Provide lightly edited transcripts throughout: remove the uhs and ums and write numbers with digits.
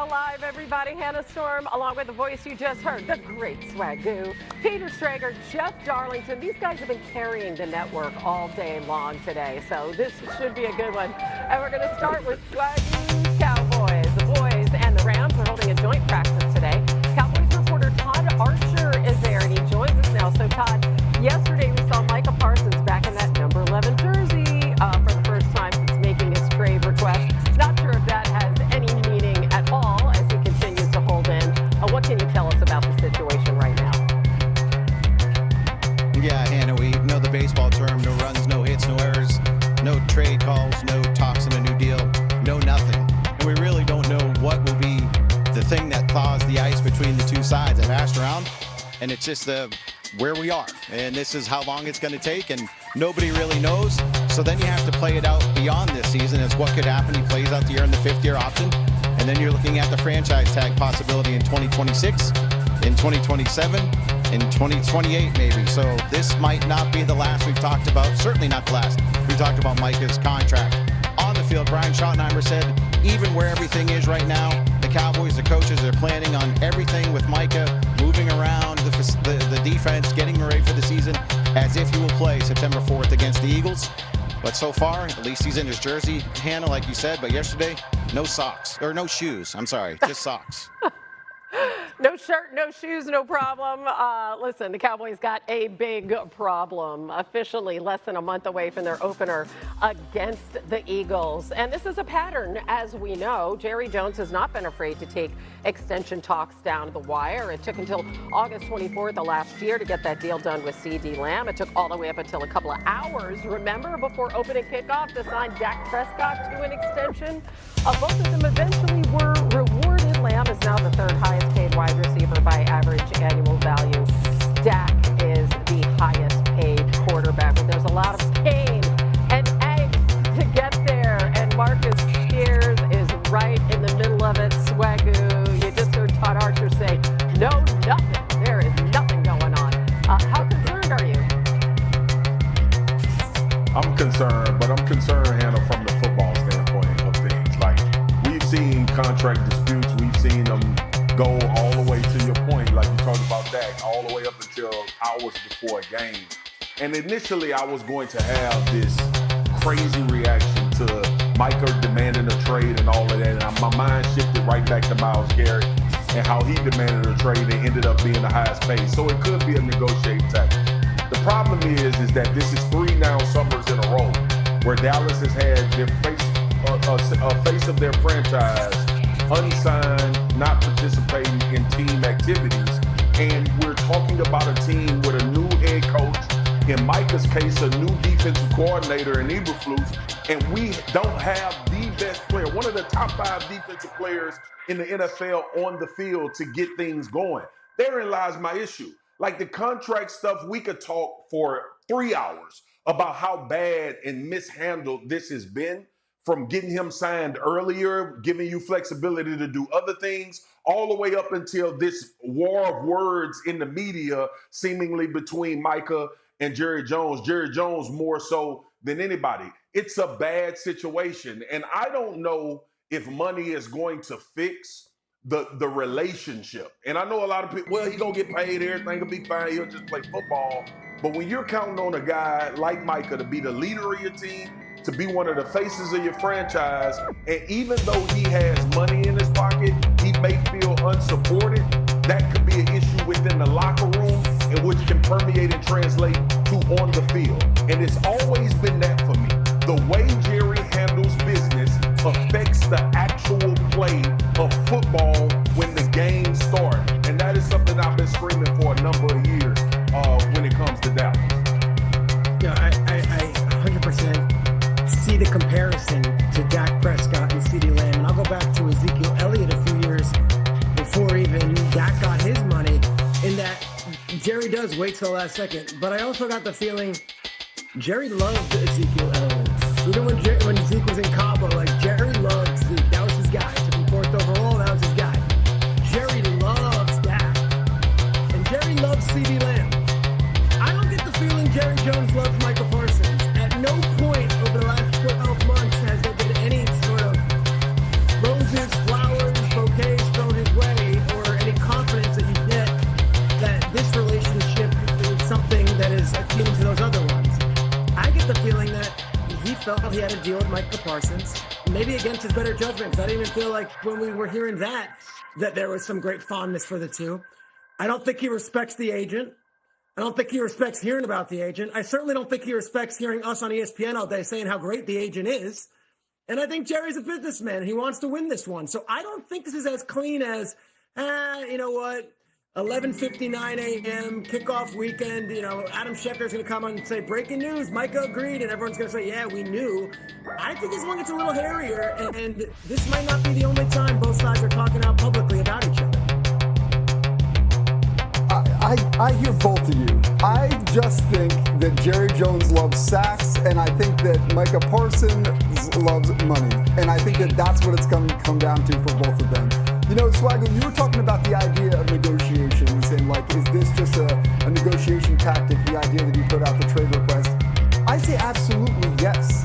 Live, everybody. Hannah Storm, along with the voice you just heard, the great Swagoo, Peter Strager, Jeff Darlington. These guys have been carrying the network all day long today, so this should be a good one. And we're going to start with Swagoo Cowboys. The boys and the Rams are holding a joint practice today. Cowboys reporter Todd Archer is there, and he joins us now. So, Todd, yesterday we saw Micah Parsons back in that number 11 jersey for the first time since making his trade request. Not sure if that has any meaning at all as he continues to hold in. What can you tell us about the situation right now? Yeah, Hannah, we know the baseball term, no runs, no hits, no errors, no trade calls, no talks in a new deal, no nothing. And we really don't know what will be the thing that thaws the ice between the two sides. I've asked around, and it's just where we are. And this is how long it's going to take, and nobody really knows. So then you have to play it out beyond this season. It's what could happen. He plays out the year in the fifth-year option. And then you're looking at the franchise tag possibility in 2026, in 2027, in 2028 maybe. So this might not be the last we've talked about. Certainly not the last. We talked about Micah's contract. On the field, Brian Schottenheimer said, even where everything is right now, the Cowboys, the coaches are planning on everything with Micah, moving around the defense, getting ready for the season, as if he will play September 4th against the Eagles. But so far, at least he's in his jersey, Hannah, like you said. But yesterday, no socks. Or no shoes. I'm sorry, just socks. No shirt, no shoes, no problem. Listen, the Cowboys got a big problem. Officially less than a month away from their opener against the Eagles. And this is a pattern, as we know. Jerry Jones has not been afraid to take extension talks down to the wire. It took until August 24th of last year to get that deal done with CeeDee Lamb. It took all the way up until a couple of hours, remember, before opening kickoff to sign Dak Prescott to an extension. Both of them eventually were rewarded. Lamb is now the third highest paid wide receiver by average annual value. Dak is the highest paid quarterback. But there's a lot of pain and angst to get there. And Marcus Spears is right in the middle of it. Swagoo, you just heard Todd Archer say, no, nothing. There is nothing going on. How concerned are you? I'm concerned, but I'm concerned, Hannah, from the football standpoint of things. Like, we've seen contract disputes. We've seen them go all the way to your point, like you talked about Dak, all the way up until hours before a game. And initially, I was going to have this crazy reaction to Micah demanding a trade and all of that. And my mind shifted right back to Myles Garrett and how he demanded a trade and ended up being the highest paid. So it could be a negotiating tactic. The problem is that this is 3 now summers in a row where Dallas has had their face of their franchise unsigned, not participating in team activities. And we're talking about a team with a new head coach, in Micah's case, a new defensive coordinator in Eberflus, and we don't have the best player, one of the top 5 defensive players in the NFL on the field to get things going. Therein lies my issue. Like the contract stuff, we could talk for 3 hours about how bad and mishandled this has been, from getting him signed earlier, giving you flexibility to do other things, all the way up until this war of words in the media, seemingly between Micah and Jerry Jones. Jerry Jones more so than anybody. It's a bad situation. And I don't know if money is going to fix the relationship. And I know a lot of people, well, he's going to get paid, everything will be fine, he'll just play football. But when you're counting on a guy like Micah to be the leader of your team, to be one of the faces of your franchise, and even though he has money in his pocket, he may feel unsupported, that could be an issue within the locker room, and which can permeate and translate to on the field. And it's always been that for me. The way Jerry handles business affects the actual play of football when the game starts. And that is something I've been screaming for a number of years when it comes to Dallas. Yeah, I 100% see the comparison to Dak Prescott and CeeDee Lamb. And I'll go back to Ezekiel Elliott a few years before even Dak got his money, in that Jerry does wait till the last second. But I also got the feeling Jerry loved Ezekiel Elliott. Even when Zeke was in Cabo, like, Jerry loved Zeke. That was his guy. Took him 4th overall, that was his guy. Jerry loves Dak. And Jerry loves CeeDee Lamb. I don't get the feeling Jerry Jones loves Micah Parsons. At no point over the last 12 months has there been any sort of roses, flowers, bouquets, had a deal with Micah Parsons, maybe against his better judgment. I didn't even feel like when we were hearing that there was some great fondness for the two. I don't think he respects the agent. I don't think he respects hearing about the agent. I certainly don't think he respects hearing us on ESPN all day saying how great the agent is. And I think Jerry's a businessman and he wants to win this one. So I don't think this is as clean as, you know what, 11:59 a.m. kickoff weekend. You know, Adam Schefter's going to come on and say, breaking news, Micah agreed, and everyone's going to say, yeah, we knew. I think this one gets a little hairier, and this might not be the only time both sides are talking out publicly about each other. I hear both of you. I just think that Jerry Jones loves sacks, and I think that Micah Parsons loves money. And I think that that's what it's going to come down to for both of them. You know, Swaggle, you were talking about the idea of negotiations and, like, is this just a negotiation tactic, the idea that you put out the trade request? I say absolutely yes.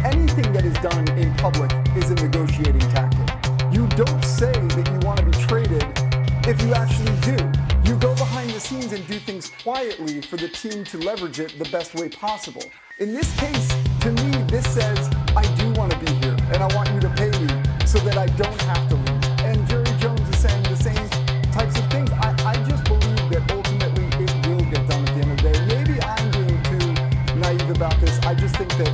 Anything that is done in public is a negotiating tactic. You don't say that you want to be traded if you actually do. You go behind the scenes and do things quietly for the team to leverage it the best way possible. In this case, to me, this says, I do want to be here, and I want you to pay me so that I don't have to leave. And Jerry Jones is saying the same types of things. I just believe that ultimately it will get done at the end of the day. Maybe I'm being too naive about this. I just think that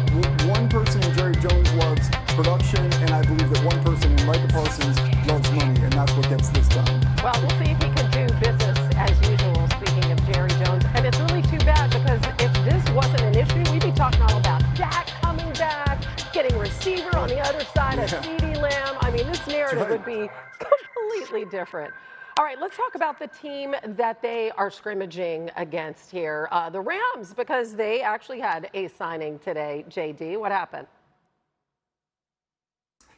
one person in Jerry Jones loves production, and I believe that one person in Micah Parsons loves money, and that's what gets this done. Well, we'll see if he can do business as usual, speaking of Jerry Jones. And it's really too bad because if this wasn't an issue, we'd be talking all about Dak coming back, getting receiver on the other side of CeeDee Lamb. I mean, this narrative would be completely different. All right, let's talk about the team that they are scrimmaging against here, the Rams, because they actually had a signing today. JD, what happened?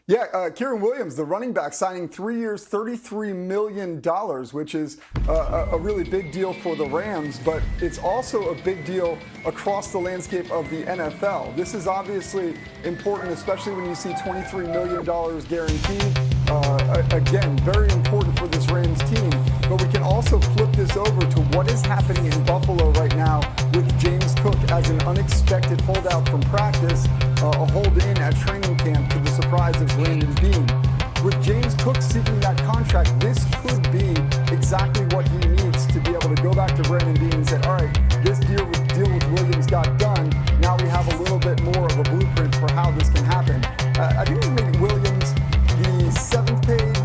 Yeah, Kieran Williams, the running back, signing 3 years, $33 million, which is a really big deal for the Rams, but it's also a big deal across the landscape of the NFL. This is obviously important, especially when you see $23 million guaranteed. Again, very important for this Rams team, but we can also flip this over to what is happening in Buffalo right now with James Cook as an unexpected holdout from practice, a hold-in at training camp to the surprise of Brandon Beane. With James Cook seeking that contract, this could be exactly what he needs to be able to go back to Brandon Beane and say, all right, this deal with Williams got done. Now we have a little bit more of a blueprint for how this can happen. I think he's making Williams the seventh paid,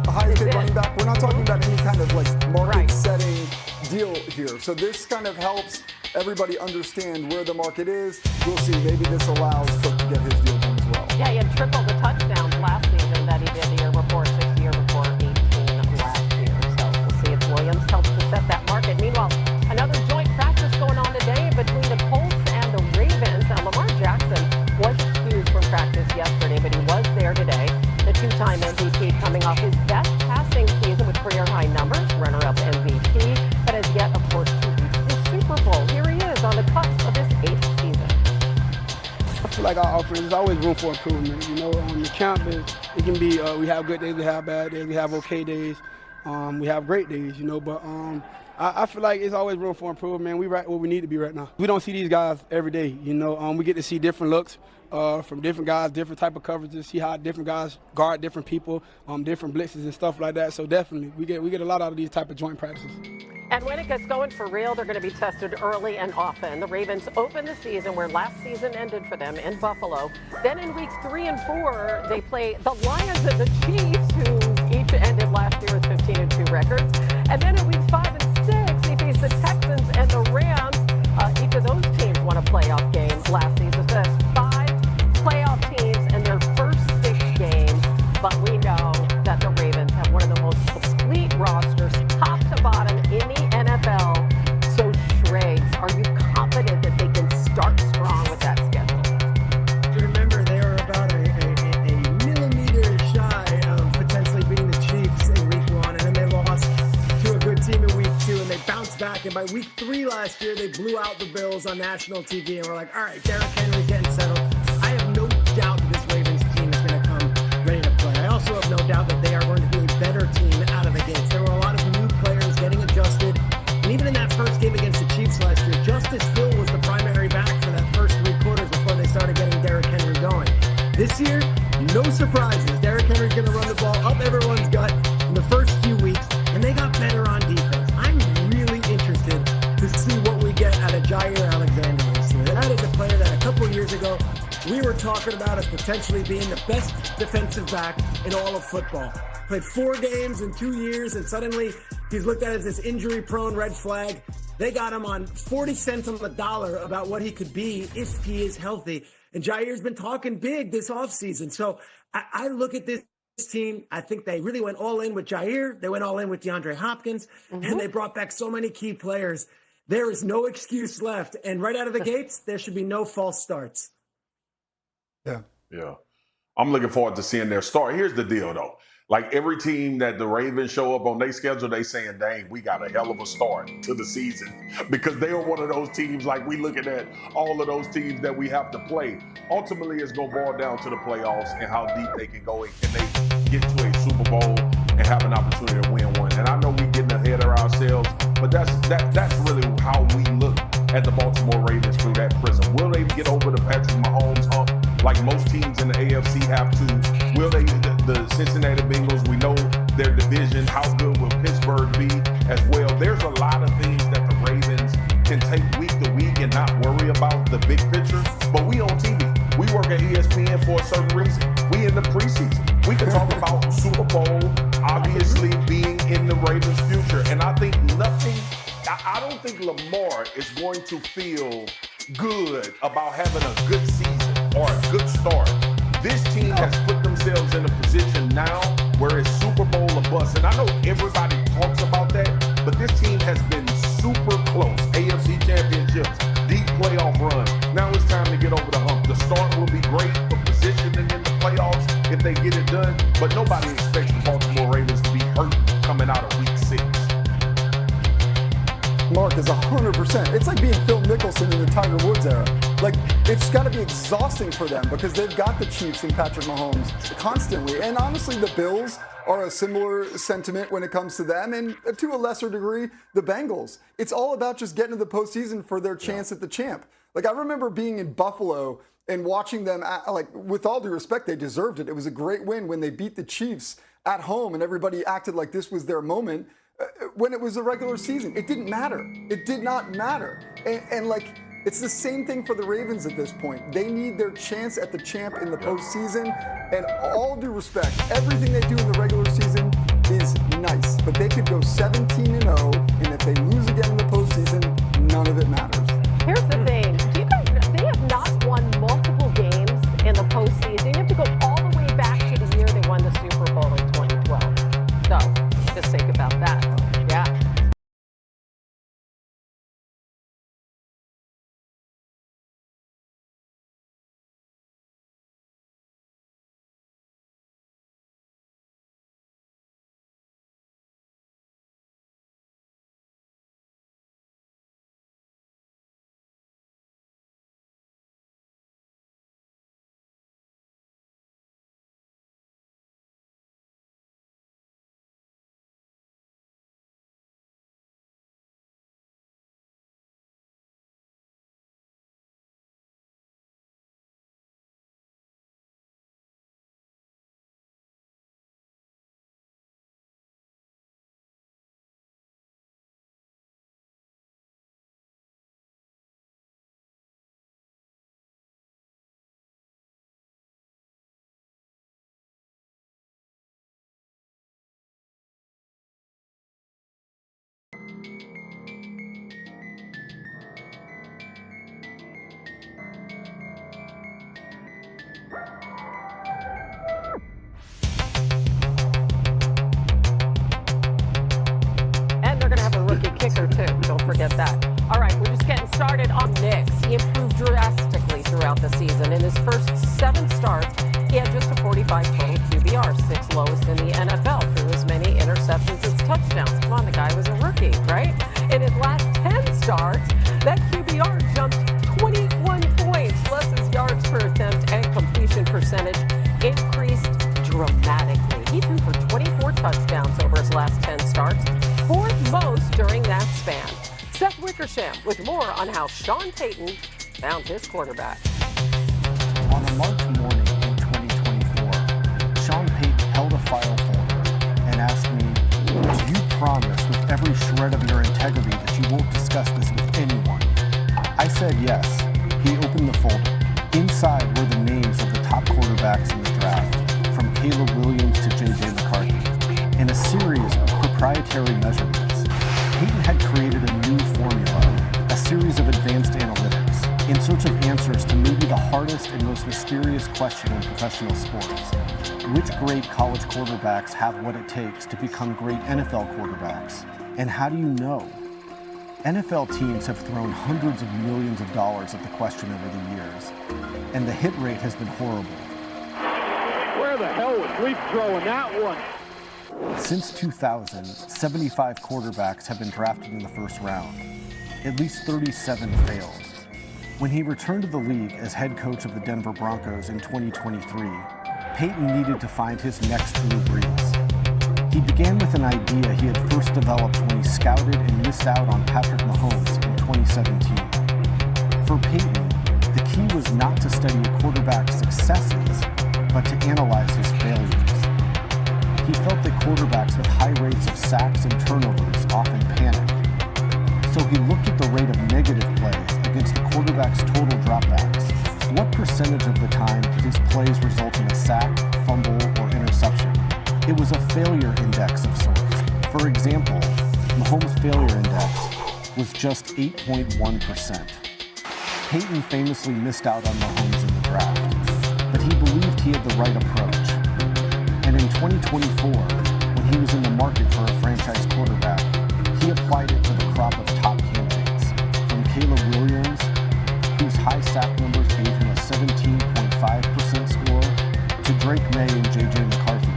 highest paid running back. We're not talking about any kind of like market-setting deal here. So this kind of helps everybody understand where the market is. We'll see. Maybe this allows Cook to get his deal done as well. Yeah, he had triple the touchdowns last season that he did the year before, 18 last year. So we'll see if Williams helps to set that market. Meanwhile, another joint practice going on today between the Colts and the Ravens. Now, Lamar Jackson was excused from practice yesterday, but he was there today. The two-time MVP coming off his best passing season with career-high numbers, runner-up MVP, but has yet, of course, to reach the Super Bowl. Here he is on the cusp of his 8th season. I feel like our offense is always room for improvement. You know, the camp is, it can be, we have good days, we have bad days, we have okay days, we have great days, you know, but I feel like it's always room for improvement. We right where we need to be right now. We don't see these guys every day, you know. We get to see different looks from different guys, different type of coverages, see how different guys guard different people, different blitzes and stuff like that. So definitely, we get a lot out of these type of joint practices. And when it gets going for real, they're going to be tested early and often. The Ravens open the season where last season ended for them in Buffalo. Then in weeks 3 and 4, they play the Lions and the Chiefs, who each ended last year with 15-2 records. And then in weeks 5 and 6, they face the Texans and the Rams. Each of those teams won a playoff game last season. So that's 5 playoff teams in their first 6 games. But we know that the Ravens have one of the most complete rosters, top to bottom, in the NFL. So, Schrags, are you confident that they can start strong with that schedule? Remember, they are about a millimeter shy of potentially beating the Chiefs in week 1, and then they lost to a good team in week 2, and they bounced back. And by week 3 last year, they blew out the Bills on national TV, and we're like, all right, Derrick Henry's getting settled. I have no doubt that this Ravens team is going to come ready to play. I also have no doubt that they are going to be a better team out of the gates. There were a lot of new players getting adjusted. And even in that first game against the Chiefs last year, Justice Hill was the primary back for that first 3 quarters before they started getting Derrick Henry up everyone's gut in the first few weeks, and they got better on defense. I'm really interested to see what we get out of Jaire Alexander this year. That is a player that a couple of years ago we were talking about as potentially being the best defensive back in all of football. Played 4 games in 2 years, and suddenly he's looked at as this injury-prone red flag. They got him on 40 cents on the dollar about what he could be if he is healthy. And Jaire's been talking big this offseason. So I look at this team. I think they really went all in with Jaire. They went all in with DeAndre Hopkins, and they brought back so many key players. There is no excuse left. And right out of the gates, there should be no false starts. Yeah. I'm looking forward to seeing their start. Here's the deal, though. Like every team that the Ravens show up on their schedule, they saying, dang, we got a hell of a start to the season. Because they are one of those teams, like we looking at all of those teams that we have to play. Ultimately, it's going to boil down to the playoffs and how deep they can go. And can they get to a Super Bowl and have an opportunity to win one? And I know we're getting ahead of ourselves, but that's really how we look at the Baltimore Ravens through that prism. Will they get over the Patrick Mahomes hump like most teams in the AFC have to? Will they, the Cincinnati Bengals, we know their division, how good will Pittsburgh be as well? There's a lot of things that the Ravens can take week to week and not worry about the big picture, but we on TV. We work at ESPN for a certain reason. We in the preseason. We can talk about Super Bowl obviously being in the Ravens' future, and I think I don't think Lamar is going to feel good about having a good season or a good start. This team has put themselves in a position now where it's Super Bowl or bust. And I know everybody talks about that, but this team has been super close. AFC championships, deep playoff runs. Now it's time to get over the hump. The start will be great for positioning in the playoffs if they get it done, but nobody expects the Baltimore Ravens to be hurt coming out of week 6. Mark is 100%. It's like being Phil Mickelson in the Tiger Woods era. Like, it's got to be exhausting for them because they've got the Chiefs and Patrick Mahomes constantly. And honestly, the Bills are a similar sentiment when it comes to them, and to a lesser degree, the Bengals. It's all about just getting to the postseason for their chance at the champ. Like, I remember being in Buffalo and watching them, like, with all due respect, they deserved it. It was a great win when they beat the Chiefs at home, and everybody acted like this was their moment. When it was a regular season, it didn't matter. It did not matter. And like, it's the same thing for the Ravens at this point. They need their chance at the champ in the postseason. And all due respect, everything they do in the regular season is nice. But they could go 17-0, and if they lose again in the postseason, none of it matters. Here's the thing. They have not won multiple games in the postseason. You have to go all the way back to the year they won the Super Bowl in 2012. So just think about that. Yeah. Kicker too, don't forget that. All right, we're just getting started on Nix. He improved drastically throughout the season. In his first 7 starts, he had just a 45 total QBR, 6th lowest in the NFL, threw as many interceptions as touchdowns. Come on, the guy was a rookie, right? In his last 10 starts, that QBR jumped 21 points, plus his yards per attempt and completion percentage increased dramatically. He threw for 24 touchdowns over his last 10 starts, 4th most during that span. Seth Wickersham with more on how Sean Payton found his quarterback. On a March morning in 2024, Sean Payton held a file folder promise with every shred of your integrity that you won't discuss this with anyone? I said yes. He opened the folder. Inside were the names of the top quarterbacks in the draft, from Caleb Williams to J.J. McCarthy, and a series of proprietary measurements. Peyton had created a new formula, a series of advanced analytics, in search of answers to maybe the hardest and most mysterious question in professional sports. Which great college quarterbacks have what it takes to become great NFL quarterbacks? And how do you know? NFL teams have thrown hundreds of millions of dollars at the question over the years, and the hit rate has been horrible. Where the hell was Leaf throwing that one? Since 2000, 75 quarterbacks have been drafted in the first round. At least 37 failed. When he returned to the league as head coach of the Denver Broncos in 2023, Peyton needed to find his next Drew Brees. He began with an idea he had first developed when he scouted and missed out on Patrick Mahomes in 2017. For Peyton, the key was not to study a quarterback's successes, but to analyze his failures. He felt that quarterbacks with high rates of sacks and turnovers often panic. So he looked at the rate of negative plays against the quarterback's total dropbacks. What percentage of the time did his plays result in a sack, fumble, or interception? It was a failure index of sorts. For example, Mahomes' failure index was just 8.1%. Peyton famously missed out on Mahomes in the draft, but he believed he had the right approach. And in 2024, when he was in the market for a franchise quarterback, he applied it to the crop of top candidates, from Caleb Williams, whose high sack numbers gave him a 17.5% score, to Drake May and J.J. McCarthy,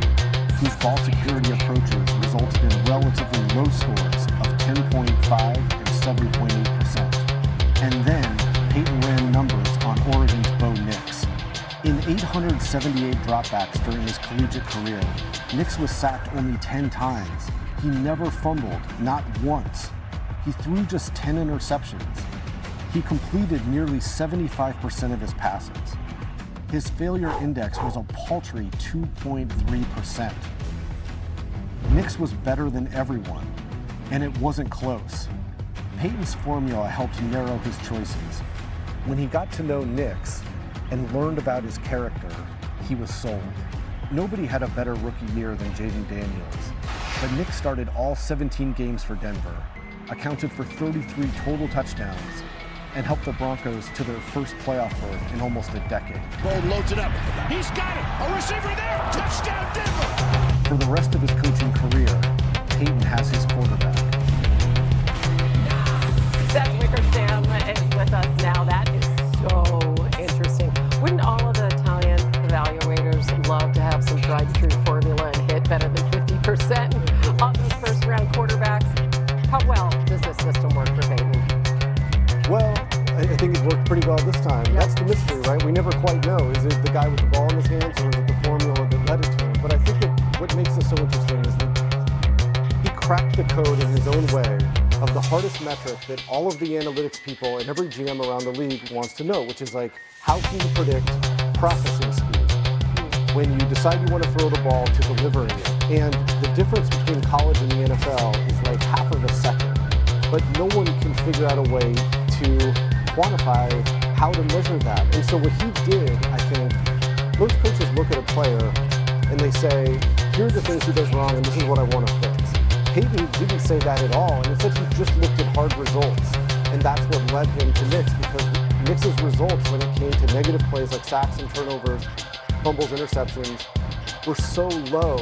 whose ball security approaches resulted in relatively low scores of 10.5 and 7.8%. And then Peyton ran numbers on Oregon's Bo Nix. In 878 dropbacks during his collegiate career, Nix was sacked only 10 times. He never fumbled, not once. He threw just 10 interceptions. He completed nearly 75% of his passes. His failure index was a paltry 2.3%. Nix was better than everyone, and it wasn't close. Peyton's formula helped narrow his choices. When he got to know Nix and learned about his character, he was sold. Nobody had a better rookie year than Jayden Daniels, but Nix started all 17 games for Denver, accounted for 33 total touchdowns, and helped the Broncos to their first playoff berth in almost a decade. Bo loads it up. He's got it. A receiver there. Touchdown, Denver. For the rest of his coaching career, Peyton has his quarterback. Seth Wickersham is with us now. That is so interesting. Wouldn't all of the Italian evaluators love to have some tried-and-true formula and hit better than 50% on those first-round quarterbacks? How well does this system work for Peyton? Well, I think it worked pretty well this time. Yeah. That's the mystery, right? We never quite know. Is it the guy with the ball in his hands, or is it the formula that led it to him? But I think what makes this so interesting is that he cracked the code in his own way of the hardest metric that all of the analytics people and every GM around the league wants to know, which is like, how can you predict processing speed when you decide you want to throw the ball to delivering it? And the difference between college and the NFL is like half of a second. But no one can figure out a way to quantify how to measure that. And so what he did, I think, most coaches look at a player and they say, here are the things he does wrong and this is what I want to fix. Peyton didn't say that at all, and instead he just looked at hard results. And that's what led him to Nix, because Nix's results when it came to negative plays like sacks and turnovers, fumbles, interceptions, were so low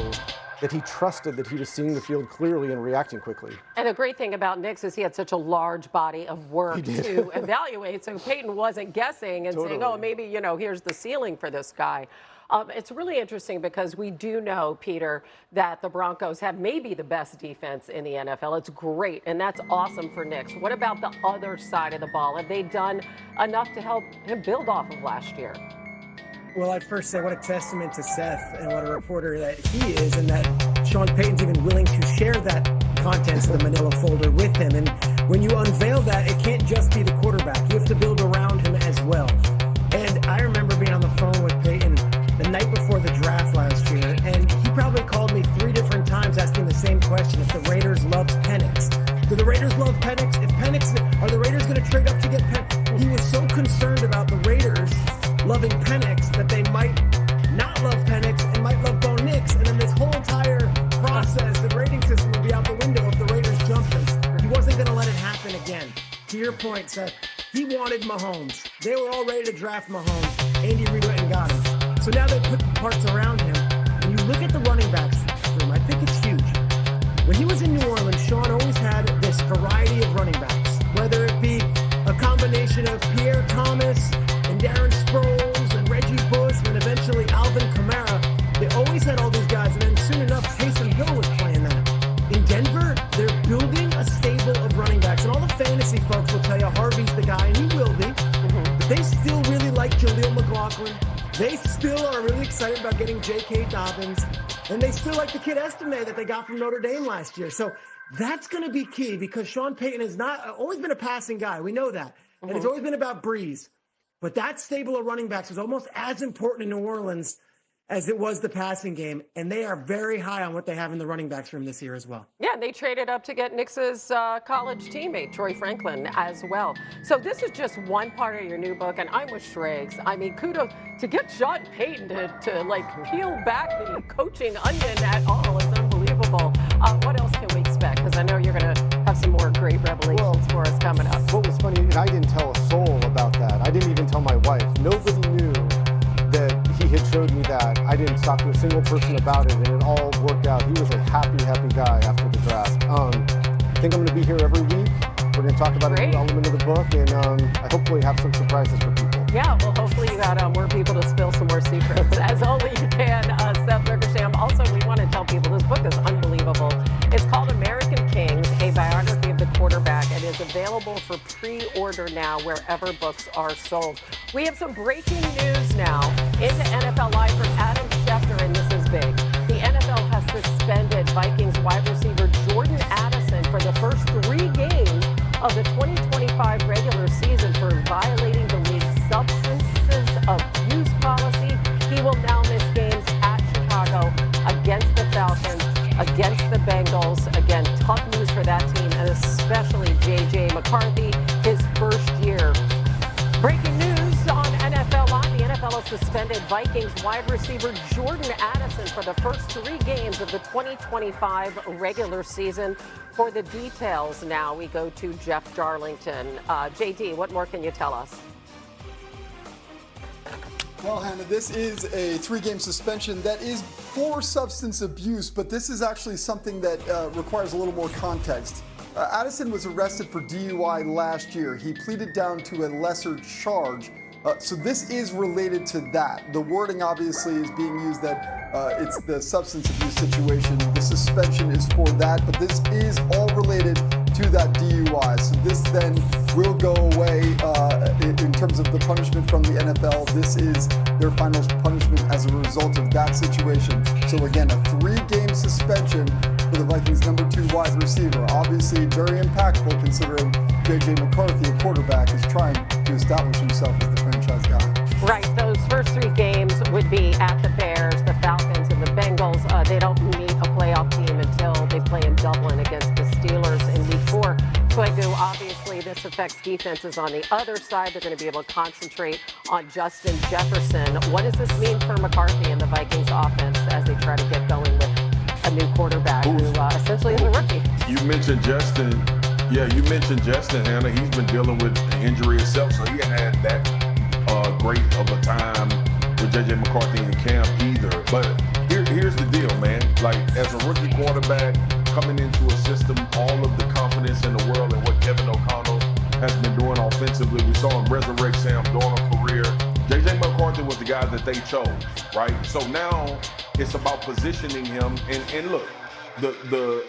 that he trusted that he was seeing the field clearly and reacting quickly. And the great thing about Nix is he had such a large body of work to evaluate, so Peyton wasn't guessing and saying, oh, maybe, here's the ceiling for this guy. It's really interesting because we do know, Peter, that the Broncos have maybe the best defense in the NFL. It's great, and that's awesome for Nix. What about the other side of the ball? Have they done enough to help him build off of last year? Well, I'd first say what a testament to Seth and what a reporter that he is, and that Sean Payton's even willing to share that contents of the manila folder with him. And when you unveil that, it can't just be the quarterback. You have to build around him as well. And I remember being on the phone with Peyton the night before the draft last year, and he probably called me 3 different times asking the same question. question if the Raiders love Penix. Do the Raiders love Penix? If Penix, are the Raiders going to trade up to get Penix? He was so concerned about the Raiders loving Penix that they might not love Penix and might love Bo Nix, and then this whole entire process, the rating system would be out the window if the Raiders jumped him. He wasn't going to let it happen again. To your point, Seth, he wanted Mahomes. They were all ready to draft Mahomes. Andy Reid went and got him. So now they put the parts around him. When you look at the running backs room, I think it's huge. When he was in New Orleans, Sean always had this variety of running backs, whether it be a combination of Pierre Thomas and Darren Sproles and Reggie Bush and eventually Alvin Kamara. They always had all these guys, and then soon enough, Taysom Hill was playing that. In Denver, they're building a stable of running backs, and all the fantasy folks will tell you Harvey's the guy, and he will be. But they still really like Jaleel McLaughlin. They still are really excited about getting J.K. Dobbins. And they still like the kid Estime that they got from Notre Dame last year. So that's going to be key because Sean Payton has not always been a passing guy. We know that. And it's always been about Breeze. But that stable of running backs was almost as important in New Orleans as it was the passing game. And they are very high on what they have in the running backs room this year as well. Yeah, they traded up to get Knicks's college teammate, Troy Franklin, as well. So this is just one part of your new book, and I'm with Schrags. I mean, kudos to get Sean Payton to like peel back the coaching onion at all is unbelievable. What else can we expect? Because I know you're going to have some more great revelations for us coming up. What was funny, and I didn't tell a soul about that. I didn't even tell my wife. Nobody knew that he had showed me that. I didn't talk to a single person about it, and it all worked out. He was a happy, happy guy after the draft. I think I'm going to be here every week. We're going to talk about a new element of the book, and I hopefully have some surprises for people. Yeah, well, hopefully you got more people to spill some more secrets, as only you can, Seth Wickersham. Also, we want to tell people this book is unbelievable. It's called American Kings, a biography of the quarterback. It is available for pre-order now wherever books are sold. We have some breaking news now into NFL Live from Adam Schefter, and this is big. The NFL has suspended Vikings wide receiver Jordan Addison for the first 3 games of the 2025 regular season for violating the league's substances abuse policy. He will now miss games at Chicago, against the Falcons, against the Bengals. Again, tough news for that team, and especially J.J. McCarthy, his first year. Breaking news on NFL Live. The NFL has suspended Vikings wide receiver Jordan Addison for the first 3 games of the 2025 regular season. For the details now, we go to Jeff Darlington. JD, what more can you tell us? Well, Hannah, this is a 3-game suspension that is for substance abuse, but this is actually something that requires a little more context. Addison was arrested for DUI last year. He pleaded down to a lesser charge. So this is related to that. The wording obviously is being used that it's the substance abuse situation. The suspension is for that, but this is all related to that DUI. So this then will go away in terms of the punishment from the NFL. This is their final punishment as a result of that situation. So again, a 3-game suspension for the Vikings' number 2 wide receiver. Obviously very impactful considering J.J. McCarthy, a quarterback, is trying to establish himself as the franchise guy. Right, those first 3 games would be at the Bears, the Falcons, and the Bengals. They don't meet a playoff team until they play in Dublin against the Steelers in Week 4. So I do, obviously, this affects defenses on the other side. They're going to be able to concentrate on Justin Jefferson. What does this mean for McCarthy and the Vikings offense as they try to get going with a new quarterback who essentially is a rookie? You mentioned Justin. Yeah, you mentioned Justin, Hannah. He's been dealing with injury himself, so he hadn't had that great of a time with J.J. McCarthy in camp either. But here's the deal, man. Like, as a rookie quarterback coming into a system, all of the confidence in the world and what Kevin O'Connell has been doing offensively, we saw him resurrect Sam Darnold's career. J.J. McCarthy was the guy that they chose, right? So now it's about positioning him. And look,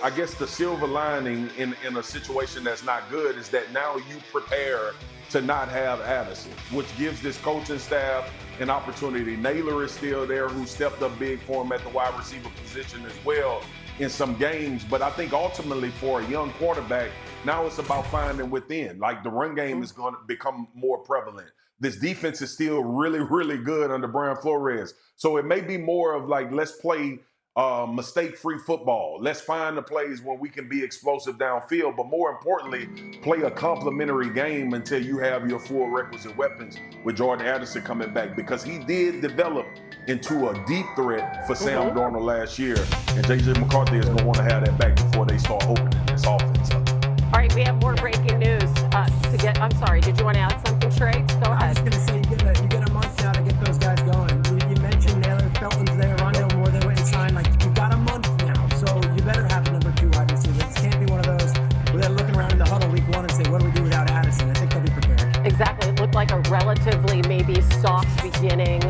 I guess the silver lining in a situation that's not good is that now you prepare to not have Addison, which gives this coaching staff an opportunity. Naylor is still there, who stepped up big for him at the wide receiver position as well in some games. But I think ultimately for a young quarterback, now it's about finding within. Like, the run game is going to become more prevalent. This defense is still really, really good under Brian Flores. So it may be more of like, let's play mistake-free football. Let's find the plays when we can be explosive downfield, but more importantly, play a complementary game until you have your full requisite weapons with Jordan Addison coming back, because he did develop into a deep threat for Sam Darnold last year, and J.J. McCarthy is going to want to have that back before they start opening this offense up. All right, we have more breaking news to get. I'm sorry, did you want to add something, Shrey? Go I was ahead. going to say, you get a month now to get those guys going. You mentioned Naylor, Felton's there, Rondale Moore, they went and signed. Like, you've got a month now, so you better have a number 2 wide receiver. This can't be one of those where they're looking around in the huddle week 1 and say, what do we do without Addison? I think they'll be prepared. Exactly. It looked like a relatively maybe soft beginning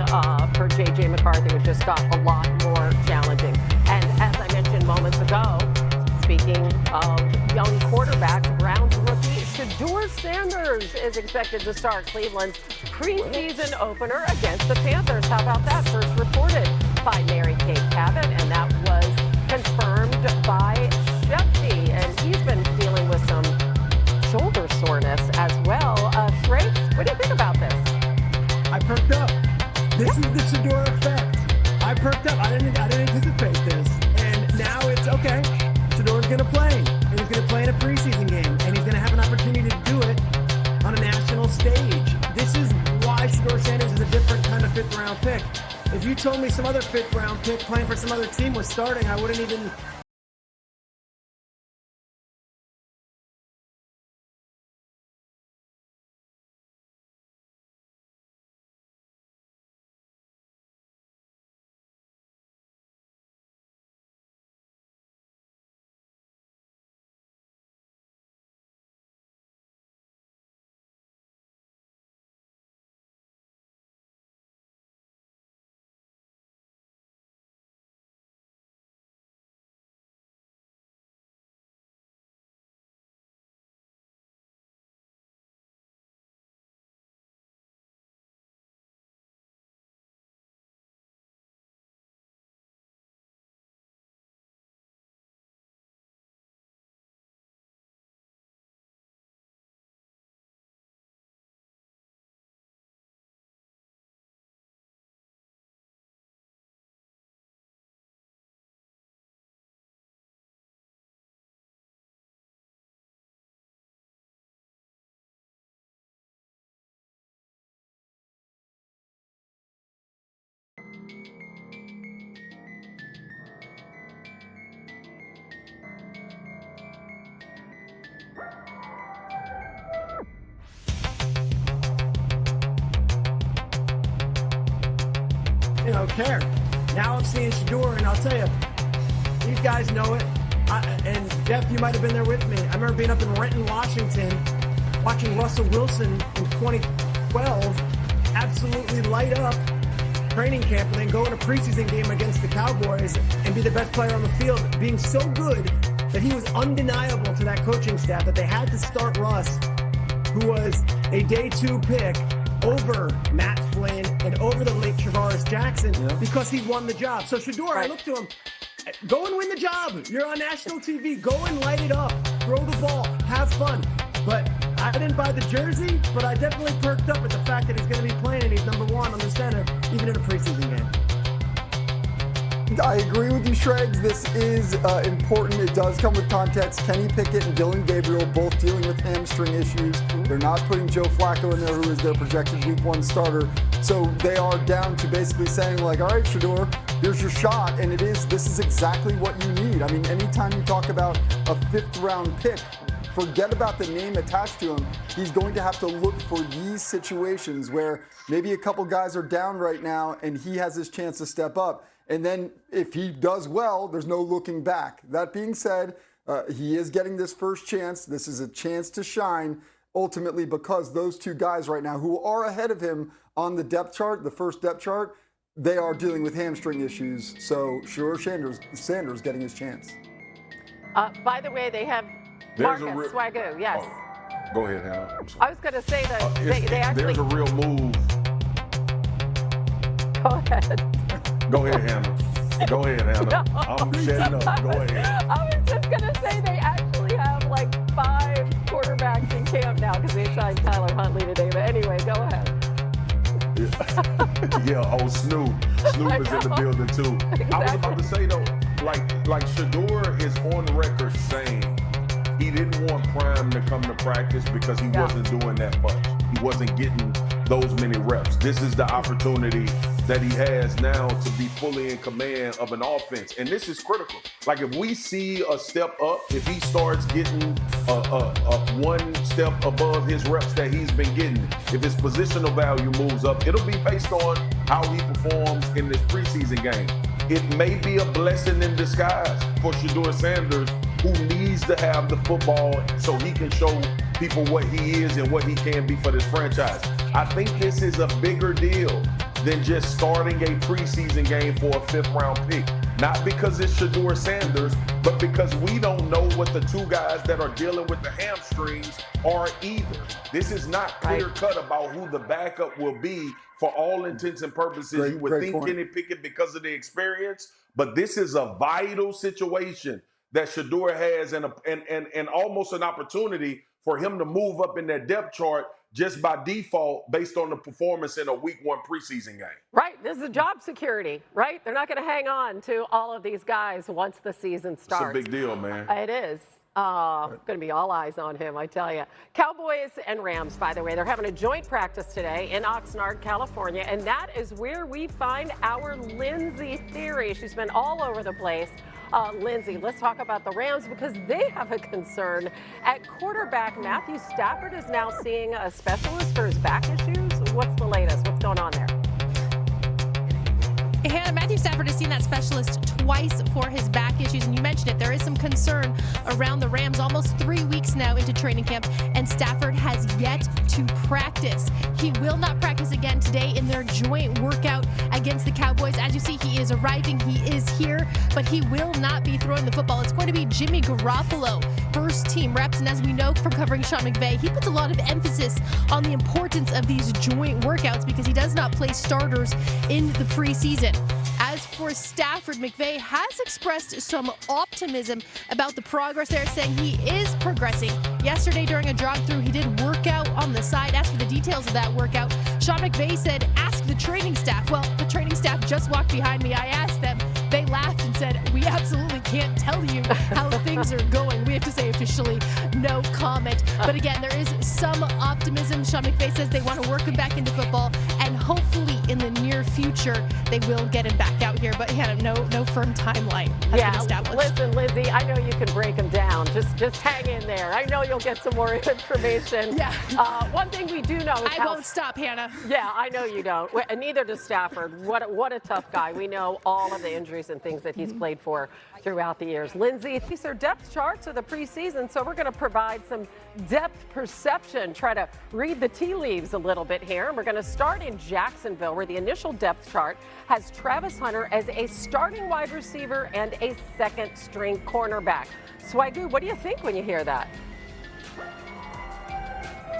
for J.J. McCarthy, which just got a lot more challenging. And as I mentioned moments ago, speaking of young quarterbacks, Browns rookie Shedeur Sanders is expected to start Cleveland's preseason opener against the Panthers. How about that? First reported by Mary Kate Cabot, and that was confirmed by Shefty. And he's been dealing with some shoulder soreness as well. Shrey, what do you think about this? I perked up. This is the Shedeur effect. I perked up. I didn't anticipate this. And now it's okay. Shedeur's going to play. And he's going to play in a preseason game. And he's going to have an opportunity to do it on a national stage. This is why Shedeur Sanders is a different kind of 5th round pick. If you told me some other 5th round pick playing for some other team was starting, I wouldn't even... care. Now I'm seeing Shedeur, and I'll tell you, these guys know it. And Jeff, you might have been there with me. I remember being up in Renton, Washington, watching Russell Wilson in 2012 absolutely light up training camp and then go in a preseason game against the Cowboys and be the best player on the field, being so good that he was undeniable to that coaching staff that they had to start Russ, who was a day 2 pick, over Matt Flynn and over the late Travaris Jackson because he won the job. So Shedeur, I looked to him, go and win the job. You're on national TV. Go and light it up. Throw the ball. Have fun. But I didn't buy the jersey, but I definitely perked up at the fact that he's going to be playing and he's number 1 on the center, even in a preseason game. I agree with you, Shregs. This is important. It does come with context. Kenny Pickett and Dylan Gabriel both dealing with hamstring issues. They're not putting Joe Flacco in there, who is their projected week 1 starter. So they are down to basically saying, like, all right, Shedeur, here's your shot. And this is exactly what you need. I mean, anytime you talk about a 5th round pick, forget about the name attached to him. He's going to have to look for these situations where maybe a couple guys are down right now and he has his chance to step up. And then if he does well, there's no looking back. That being said, he is getting this first chance. This is a chance to shine, ultimately, because those 2 guys right now who are ahead of him on the depth chart, the first depth chart, they are dealing with hamstring issues. So sure, Sanders getting his chance. By the way, they have Marcus Swagoo, yes. Oh, go ahead, Hannah. I'm sorry. I was going to say that they actually... There's a real move. Go ahead. Go ahead, Hannah. Go ahead, Hannah. No, I'm shutting up. Go ahead. I was just going to say they actually have like 5 quarterbacks in camp now because they signed Tyler Huntley today. But anyway, go ahead. Yeah, Snoop. Snoop is in the building, too. Exactly. I was about to say, though, like Shedeur is on record saying he didn't want Prime to come to practice because he wasn't doing that much. He wasn't getting those many reps. This is the opportunity that he has now to be fully in command of an offense. And this is critical. Like if we see a step up, if he starts getting a one step above his reps that he's been getting, if his positional value moves up, it'll be based on how he performs in this preseason game. It may be a blessing in disguise for Shedeur Sanders, who needs to have the football so he can show people what he is and what he can be for this franchise. I think this is a bigger deal than just starting a preseason game for a 5th-round pick. Not because it's Shedeur Sanders, but because we don't know what the two guys that are dealing with the hamstrings are either. This is not clear-cut about who the backup will be for all intents and purposes. You would think Kenny Pickett because of the experience, but this is a vital situation that Shedeur has and almost an opportunity for him to move up in that depth chart just by default based on the performance in a week 1 preseason game. Right. This is job security, right? They're not going to hang on to all of these guys once the season starts. It's a big deal, man. It is. Going to be all eyes on him, I tell you. Cowboys and Rams, by the way, they're having a joint practice today in Oxnard, California, and that is where we find our Lindsay theory. She's been all over the place. Lindsay, let's talk about the Rams because they have a concern. At quarterback, Matthew Stafford is now seeing a specialist for his back issues. What's the latest? What's going on there? Hannah, Matthew Stafford has seen that specialist twice for his back issues, and you mentioned it. There is some concern around the Rams almost 3 weeks now into training camp, and Stafford has yet to practice. He will not practice again today in their joint workout against the Cowboys. As you see, he is arriving. He is here, but he will not be throwing the football. It's going to be Jimmy Garoppolo, first-team reps, and as we know from covering Sean McVay, he puts a lot of emphasis on the importance of these joint workouts because he does not play starters in the preseason. As for Stafford, McVay has expressed some optimism about the progress there, saying he is progressing. Yesterday during a jog-through, he did work out on the side. As for the details of that workout, Sean McVay said, ask the training staff. Well, the training staff just walked behind me. I asked them. They laughed and said, we absolutely can't tell you how things are going. We have to say officially no comment. But again, there is some optimism. Sean McVay says they want to work him back into football, and hopefully in the near future, they will get him back out here. But yeah, no firm timeline has been established. Listen, Lizzie, I know you can break them down. Just hang in there. I know you'll get some more information. Yeah. One thing we do know is I won't stop, Hannah. Yeah, I know you don't. And neither does Stafford. What a tough guy. We know all of the injuries and things that he's played for throughout the years. Lindsay, these are depth charts of the preseason, so we're going to provide some depth perception, try to read the tea leaves a little bit here. And we're going to start in Jacksonville, where the initial depth chart has Travis Hunter as a starting wide receiver and a second-string cornerback. Swagoo, what do you think when you hear that?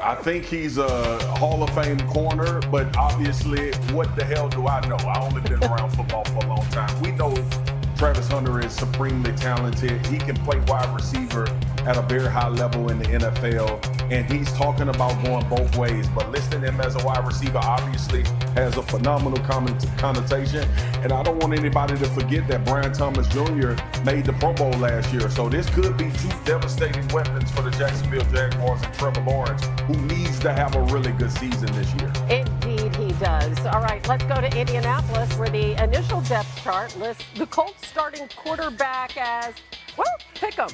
I think he's a Hall of Fame corner, but obviously, what the hell do I know? I only been around football for a long time. We know Travis Hunter is supremely talented. He can play wide receiver at a very high level in the NFL, and he's talking about going both ways. But listing him as a wide receiver obviously has a phenomenal connotation, and I don't want anybody to forget that Brian Thomas Jr. made the Pro Bowl last year. So this could be two devastating weapons for the Jacksonville Jaguars and Trevor Lawrence, who needs to have a really good season this year. Indeed he does. All right, let's go to Indianapolis, where the initial depth chart lists the Colts starting quarterback as, well, pick 'em.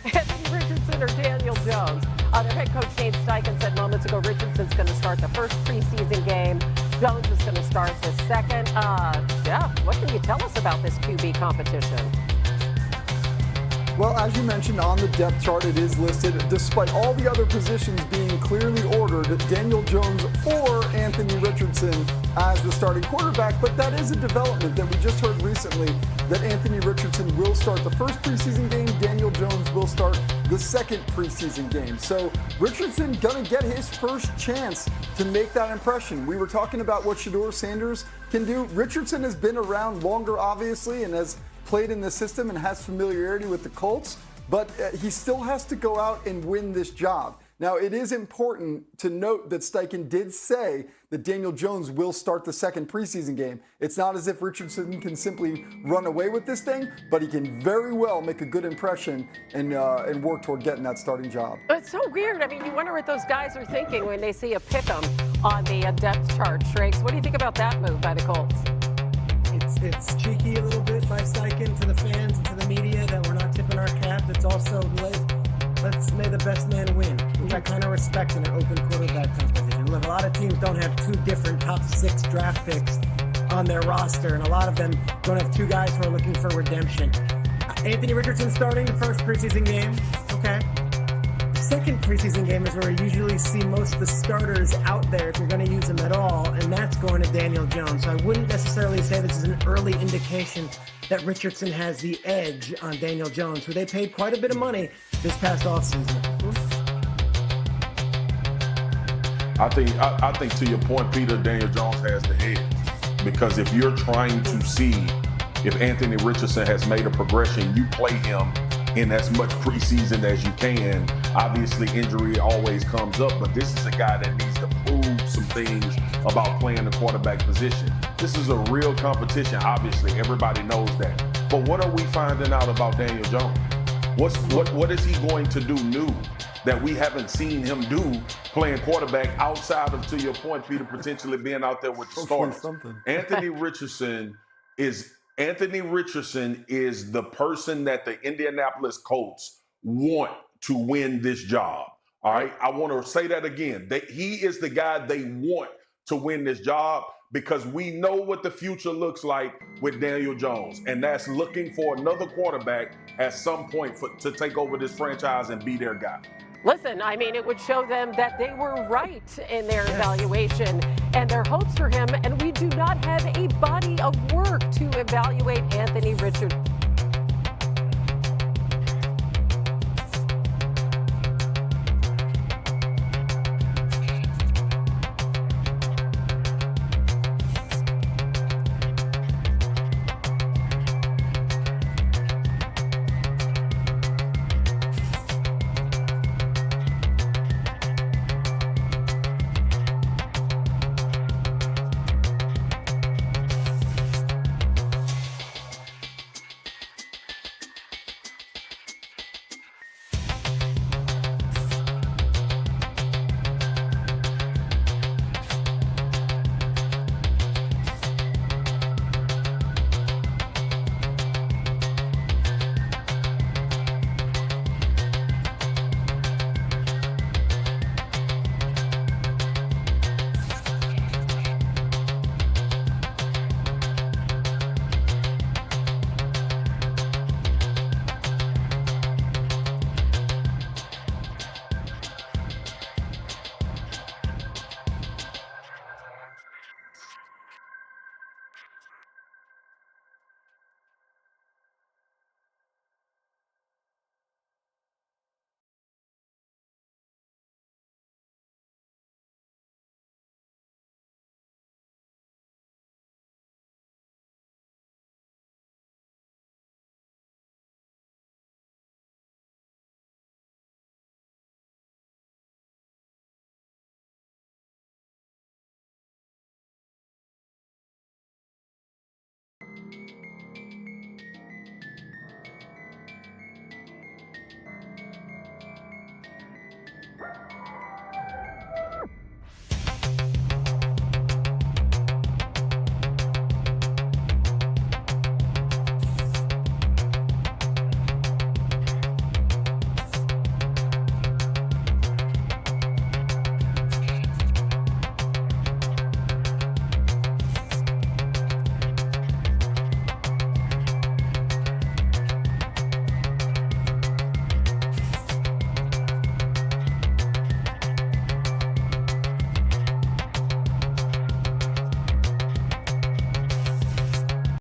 Anthony Richardson or Daniel Jones. Their head coach Shane Steichen said moments ago Richardson's going to start the first preseason game. Jones is going to start the second. Jeff, what can you tell us about this QB competition? Well, as you mentioned on the depth chart, it is listed, despite all the other positions being clearly ordered, Daniel Jones or Anthony Richardson as the starting quarterback. But that is a development that we just heard recently, that Anthony Richardson will start the first preseason game. Daniel Jones will start the second preseason game. So Richardson going to get his first chance to make that impression. We were talking about what Shedeur Sanders can do. Richardson has been around longer, obviously, and has played in the system and has familiarity with the Colts, but he still has to go out and win this job. Now, it is important to note that Steichen did say that Daniel Jones will start the second preseason game. It's not as if Richardson can simply run away with this thing, but he can very well make a good impression and work toward getting that starting job. It's so weird. I mean, you wonder what those guys are thinking when they see a pick'em on the depth chart. Shrakes, what do you think about that move by the Colts? It's cheeky a little bit by Steichen to the fans and to the media that we're not tipping our cap. It's also let's may the best man win, which I kind of respect in an open quarterback competition. Look, a lot of teams don't have 2 different top 6 draft picks on their roster, and a lot of them don't have 2 guys who are looking for redemption. Anthony Richardson starting the first preseason game, okay. The second preseason game is where we usually see most of the starters out there if you're going to use them at all, and that's going to Daniel Jones. So I wouldn't necessarily say this is an early indication that Richardson has the edge on Daniel Jones, who they paid quite a bit of money this past offseason. I think to your point, Peter, Daniel Jones has the edge. Because if you're trying to see if Anthony Richardson has made a progression, you play him in as much preseason as you can. Obviously, injury always comes up, but this is a guy that needs to prove some things about playing the quarterback position. This is a real competition, obviously. Everybody knows that. But what are we finding out about Daniel Jones? What is he going to do new that we haven't seen him do playing quarterback outside of, to your point, Peter, potentially being out there with the starters? Anthony Richardson is the person that the Indianapolis Colts want to win this job. All right. I want to say that again. He is the guy they want to win this job because we know what the future looks like with Daniel Jones. And that's looking for another quarterback at some point to take over this franchise and be their guy. Listen, I mean, it would show them that they were right in their evaluation and their hopes for him. And we do not have a body of work to evaluate Anthony Richardson.